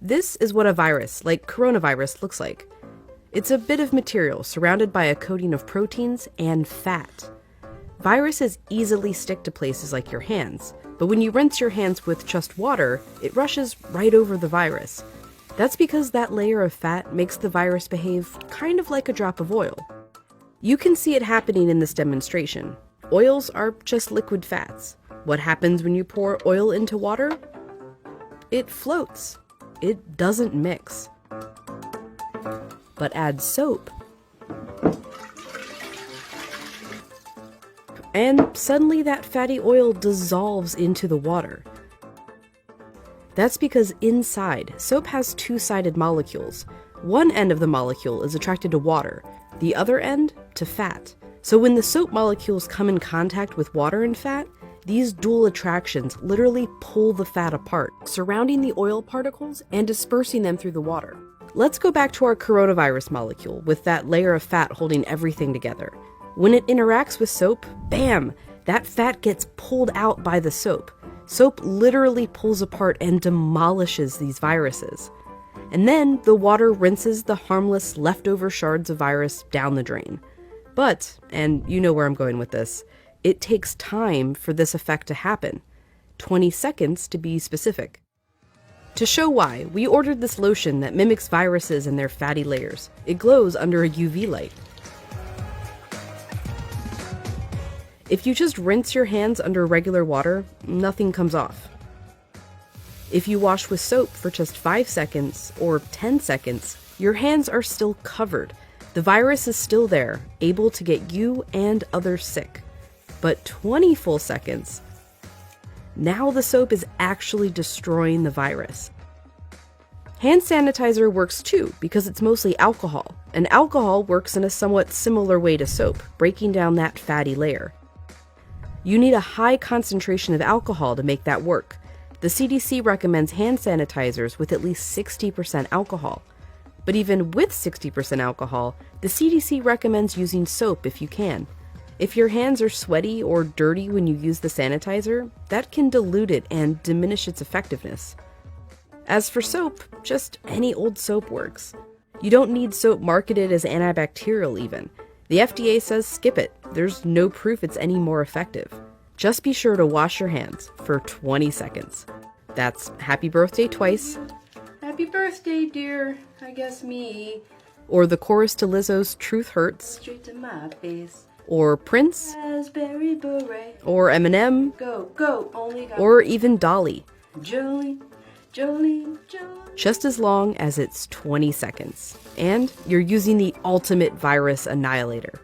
This is what a virus, like coronavirus, looks like. It's a bit of material surrounded by a coating of proteins and fat. Viruses easily stick to places like your hands, but when you rinse your hands with just water, it rushes right over the virus. That's because that layer of fat makes the virus behave kind of like a drop of oil. You can see it happening in this demonstration. Oils are just liquid fats. What happens when you pour oil into water? It floats. It doesn't mix. But add soap, and suddenly that fatty oil dissolves into the water. That's because inside, soap has two-sided molecules. One end of the molecule is attracted to water, the other end to fat. So when the soap molecules come in contact with water and fat, these dual attractions literally pull the fat apart, surrounding the oil particles and dispersing them through the water. Let's go back to our coronavirus molecule with that layer of fat holding everything together. When it interacts with soap, bam, that fat gets pulled out by the soap. Soap literally pulls apart and demolishes these viruses. And then the water rinses the harmless leftover shards of virus down the drain. But, and you know where I'm going with this, it takes time for this effect to happen. 20 seconds to be specific. To show why, we ordered this lotion that mimics viruses and their fatty layers. It glows under a UV light. If you just rinse your hands under regular water, nothing comes off. If you wash with soap for just 5 seconds or 10 seconds, your hands are still covered. The virus is still there, able to get you and others sick. But 20 full seconds, now the soap is actually destroying the virus. Hand sanitizer works too because it's mostly alcohol, and alcohol works in a somewhat similar way to soap, breaking down that fatty layer. You need a high concentration of alcohol to make that work. The CDC recommends hand sanitizers with at least 60% alcohol. But even with 60% alcohol, the CDC recommends using soap if you can. If your hands are sweaty or dirty when you use the sanitizer, that can dilute it and diminish its effectiveness. As for soap, just any old soap works. You don't need soap marketed as antibacterial even. The FDA says skip it. There's no proof it's any more effective. Just be sure to wash your hands for 20 seconds. That's happy birthday twice. Happy birthday, dear. I guess me. Or the chorus to Lizzo's Truth Hurts. Straight to my face. Or Prince. Raspberry beret. Or Eminem. Go, go, only got. Or even Dolly. Jolene, Jolene, Jolene. Just as long as it's 20 seconds. And you're using the ultimate virus annihilator.